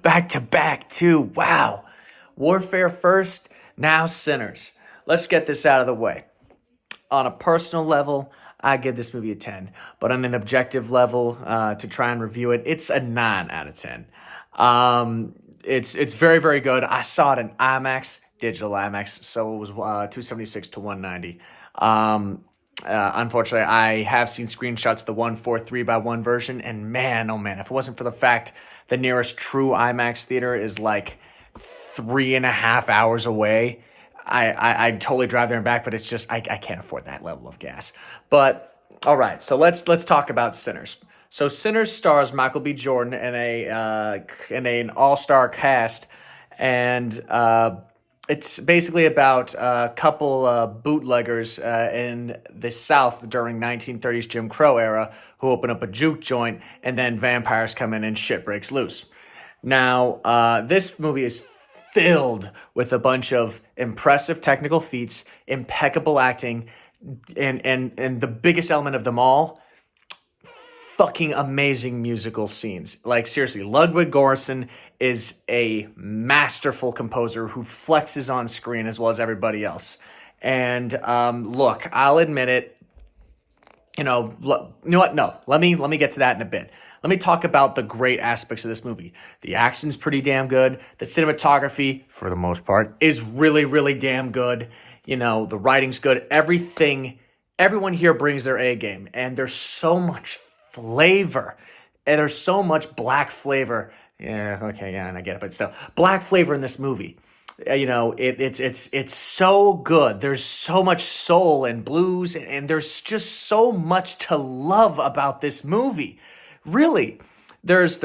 Back to back, too. Wow. Warfare first, now Sinners. Let's get this out of the way. On a personal level, I give this movie a 10. But on an objective level, to try and review it, it's a 9 out of 10. It's very, very good. I saw it in IMAX, digital IMAX, so it was 276 to 190. Unfortunately, I have seen screenshots, the 143 by 1 version, and man, oh man, if it wasn't for the fact the nearest true IMAX theater is like 3.5 hours away, I'd totally drive there and back, but it's just, I can't afford that level of gas. But all right, so let's talk about Sinners. So Sinners stars Michael B. Jordan in an all-star cast, and it's basically about a couple bootleggers in the South during 1930s Jim Crow era who open up a juke joint, and then vampires come in and shit breaks loose. Now, this movie is filled with a bunch of impressive technical feats, impeccable acting, and the biggest element of them all, fucking amazing musical scenes. Like, seriously, Ludwig Göransson is a masterful composer who flexes on screen as well as everybody else. And look, I'll admit it. You know what? No, let me get to that in a bit. Let me talk about the great aspects of this movie. The action's pretty damn good. The cinematography, for the most part, is really, really damn good. You know, the writing's good. Everyone here brings their A game, and there's so much flavor, and there's so much black flavor. Yeah, okay, yeah, and I get it, but still, black flavor in this movie. You know, it's so good. There's so much soul and blues, and there's just so much to love about this movie. Really, there's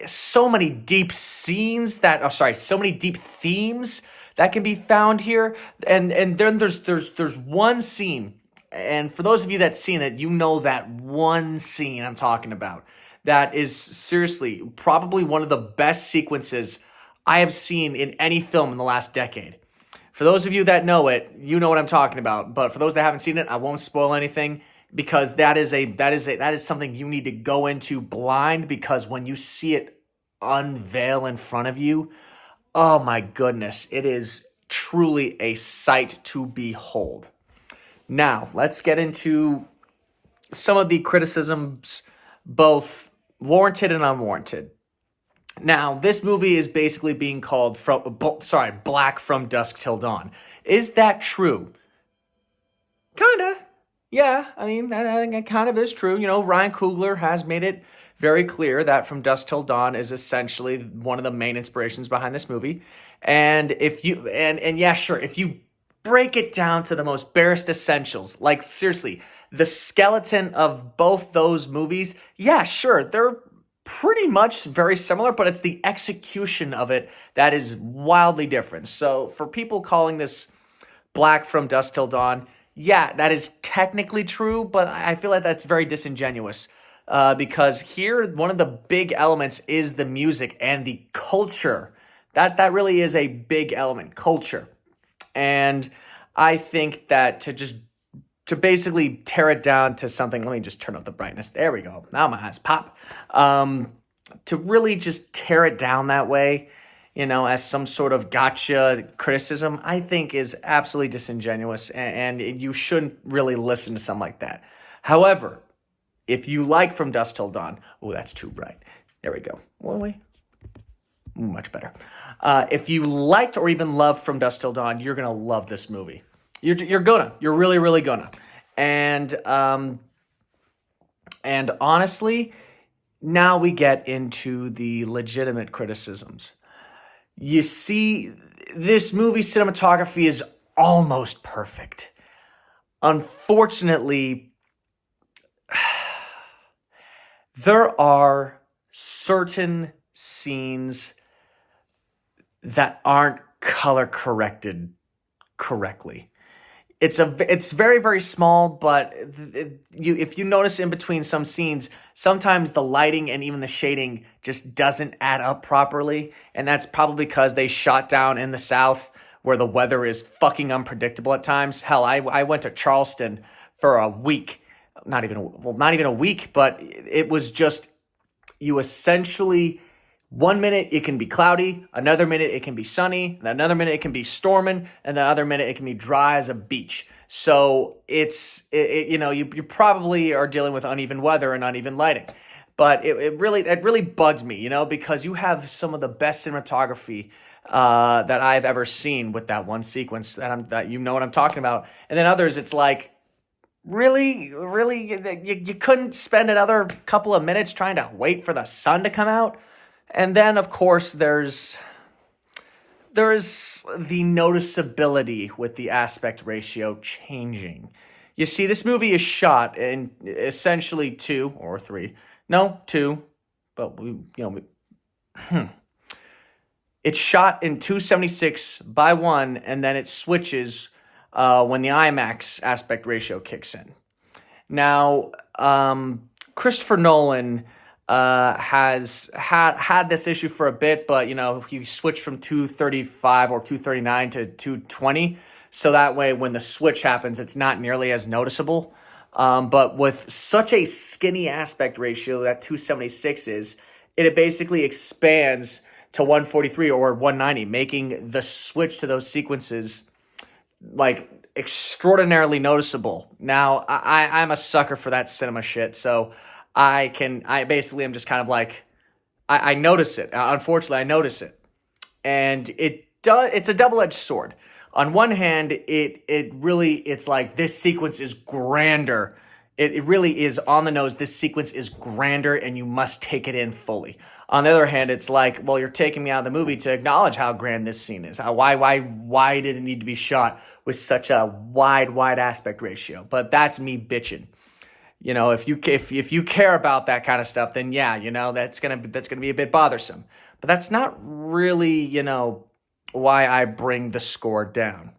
so many deep scenes so many deep themes that can be found here, and then there's one scene, and for those of you that seen it, you know that one scene I'm talking about. That is seriously probably one of the best sequences I have seen in any film in the last decade. For those of you that know it, you know what I'm talking about. But for those that haven't seen it, I won't spoil anything, because that is something you need to go into blind, because when you see it unveil in front of you, oh my goodness, it is truly a sight to behold. Now, let's get into some of the criticisms, both warranted and unwarranted. Now, this movie is basically being called Black from Dusk Till Dawn. Is that true? Kinda. Yeah, I mean, I think it kind of is true. You know, Ryan Coogler has made it very clear that From Dusk Till Dawn is essentially one of the main inspirations behind this movie. And if you yeah, sure, if you break it down to the most barest essentials, like seriously, the skeleton of both those movies, yeah, sure, they're pretty much very similar, but it's the execution of it that is wildly different. So for people calling this Black from Dusk Till Dawn, yeah, that is technically true, but I feel like that's very disingenuous. Because here, one of the big elements is the music and the culture. That really is a big element, culture. And I think that to basically tear it down to something, let me just turn up the brightness. There we go. Now my eyes pop. To really just tear it down that way, you know, as some sort of gotcha criticism, I think is absolutely disingenuous, and you shouldn't really listen to something like that. However, if you like From Dusk Till Dawn, oh, that's too bright. There we go. Well, wait. Much better. If you liked or even loved From Dusk Till Dawn, you're gonna love this movie. You're really, really gonna. And honestly, now we get into the legitimate criticisms. You see, this movie's cinematography is almost perfect. Unfortunately, there are certain scenes that aren't color corrected correctly. It's very, very small, but if you notice in between some scenes, sometimes the lighting and even the shading just doesn't add up properly, and that's probably because they shot down in the South where the weather is fucking unpredictable at times. Hell, I went to Charleston for a week not even a week, but it was just, you essentially, 1 minute it can be cloudy, another minute it can be sunny, another minute it can be storming, and the other minute it can be dry as a beach. So you probably are dealing with uneven weather and uneven lighting. But it really bugs me, because you have some of the best cinematography that I've ever seen with that one sequence that you know what I'm talking about. And then others, it's like, really, you couldn't spend another couple of minutes trying to wait for the sun to come out. And then, of course, there's the noticeability with the aspect ratio changing. You see, this movie is shot in essentially two or three, no, two, but it's shot in 276 by 1, and then it switches when the IMAX aspect ratio kicks in. Now, Christopher Nolan has had this issue for a bit, but he switched from 235 or 239 to 220, so that way when the switch happens, it's not nearly as noticeable. But with such a skinny aspect ratio that 276 is, it basically expands to 143 or 190, making the switch to those sequences like extraordinarily noticeable. Now, I'm a sucker for that cinema shit, so I basically am just kind of like, I notice it. Unfortunately, I notice it. And it's a double-edged sword. On one hand, it's like, this sequence is grander. It really is on the nose. This sequence is grander, and you must take it in fully. On the other hand, it's like, well, you're taking me out of the movie to acknowledge how grand this scene is. Why did it need to be shot with such a wide aspect ratio? But that's me bitching. If you care about that kind of stuff, then yeah, that's gonna be a bit bothersome. But that's not really, why I bring the score down.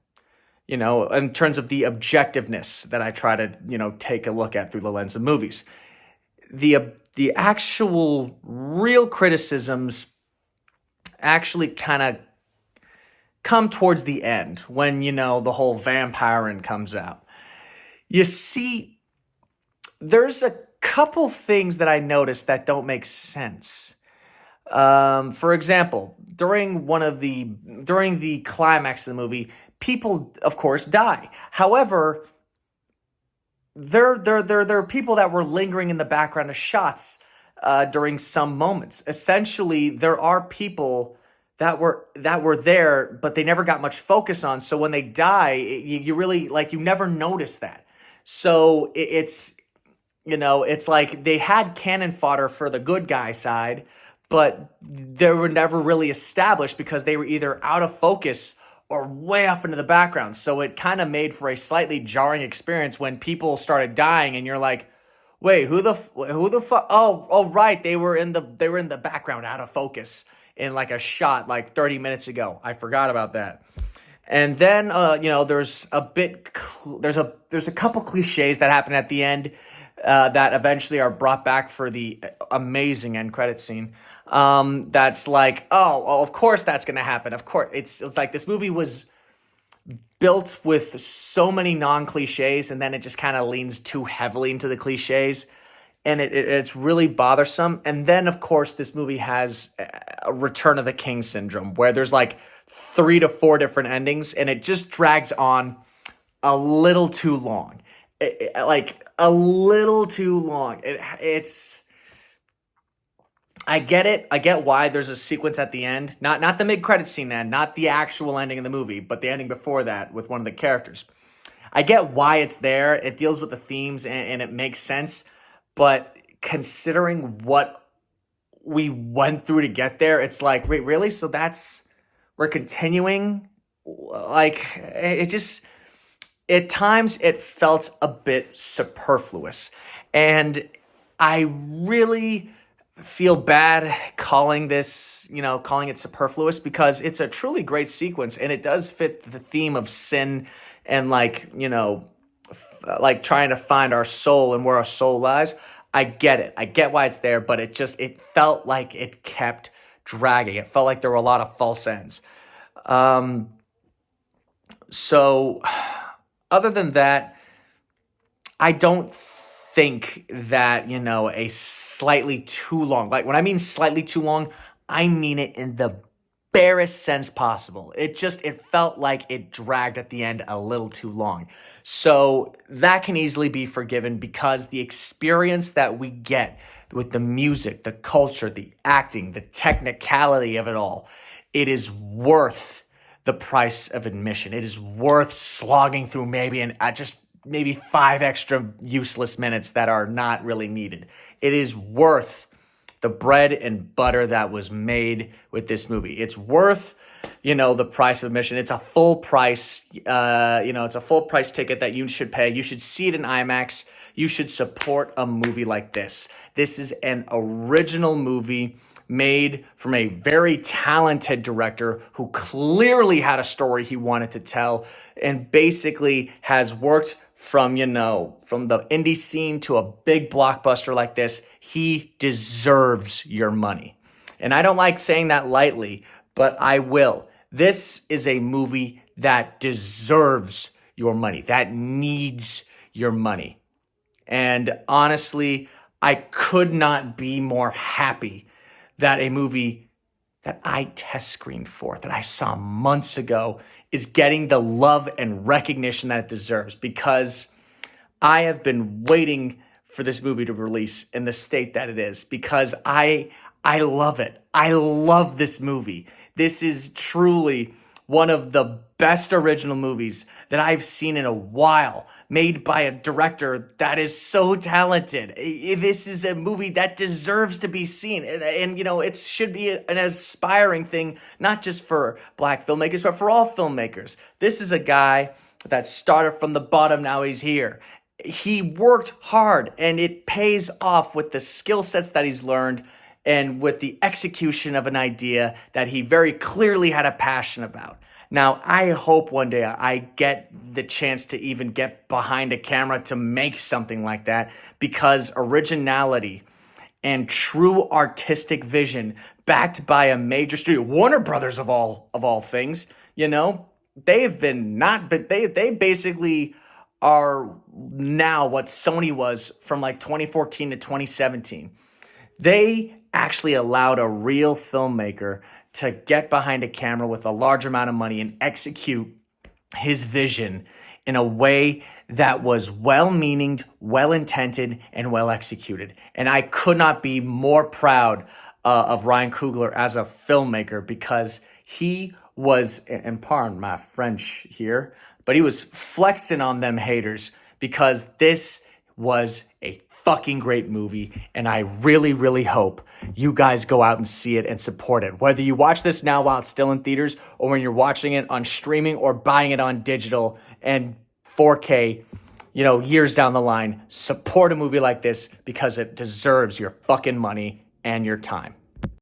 In terms of the objectiveness that I try to, take a look at through the lens of movies. The actual real criticisms actually kind of come towards the end when, the whole vampiring comes out. You see, there's a couple things that I noticed that don't make sense. For example, during the climax of the movie, people, of course, die. However, there are people that were lingering in the background of shots during some moments. Essentially, there are people that were there, but they never got much focus on. So when they die, you really, you never notice that. So it's like they had cannon fodder for the good guy side, but they were never really established because they were either out of focus or way off into the background. So it kind of made for a slightly jarring experience when people started dying, and you're like, wait, who the fuck? Oh, right, they were in the background, out of focus in like a shot like 30 minutes ago. I forgot about that. And then there's a couple cliches that happen at the end that eventually are brought back for the amazing end credit scene. That's like, oh, of course that's going to happen. Of course. It's like this movie was built with so many non-cliches, and then it just kind of leans too heavily into the cliches, and it's really bothersome. And then, of course, this movie has a Return of the King syndrome, where there's like 3 to 4 different endings, and it just drags on a little too long. A little too long. It's... I get it. I get why there's a sequence at the end. Not the mid-credits scene then, not the actual ending of the movie, but the ending before that with one of the characters. I get why it's there. It deals with the themes and it makes sense. But considering what we went through to get there, it's like, wait, really? So we're continuing? Like, it just, at times it felt a bit superfluous. And I really feel bad calling it superfluous, because it's a truly great sequence, and it does fit the theme of sin and trying to find our soul and where our soul lies. I get it. I get why it's there, but it felt like it kept dragging. It felt like there were a lot of false ends. So other than that, I don't think that, a slightly too long, like when I mean slightly too long, I mean it in the barest sense possible. It felt like it dragged at the end a little too long. So that can easily be forgiven because the experience that we get with the music, the culture, the acting, the technicality of it all, it is worth the price of admission. It is worth slogging through maybe 5 extra useless minutes that are not really needed. It is worth the bread and butter that was made with this movie. It's worth, the price of admission. It's a full price, it's a full price ticket that you should pay. You should see it in IMAX. You should support a movie like this. This is an original movie made from a very talented director who clearly had a story he wanted to tell and basically has worked from the indie scene to a big blockbuster like this. He deserves your money. And I don't like saying that lightly, but I will. This is a movie that deserves your money, that needs your money. And honestly, I could not be more happy that a movie that I test screened for, that I saw months ago, is getting the love and recognition that it deserves, because I have been waiting for this movie to release in the state that it is, because I love it. I love this movie. This is truly one of the best original movies that I've seen in a while, made by a director that is so talented. This is a movie that deserves to be seen. And it should be an aspiring thing, not just for Black filmmakers, but for all filmmakers. This is a guy that started from the bottom, now he's here. He worked hard, and it pays off with the skill sets that he's learned and with the execution of an idea that he very clearly had a passion about. Now, I hope one day I get the chance to even get behind a camera to make something like that, because originality and true artistic vision backed by a major studio, Warner Brothers of all things, they basically are now what Sony was from like 2014 to 2017. They actually allowed a real filmmaker to get behind a camera with a large amount of money and execute his vision in a way that was well-meaning, well-intended, and well-executed. And I could not be more proud of Ryan Coogler as a filmmaker, because he was, and pardon my French here, but he was flexing on them haters, because this was a fucking great movie, and I really, really hope you guys go out and see it and support it. Whether you watch this now while it's still in theaters, or when you're watching it on streaming, or buying it on digital and 4K, years down the line, support a movie like this, because it deserves your fucking money and your time.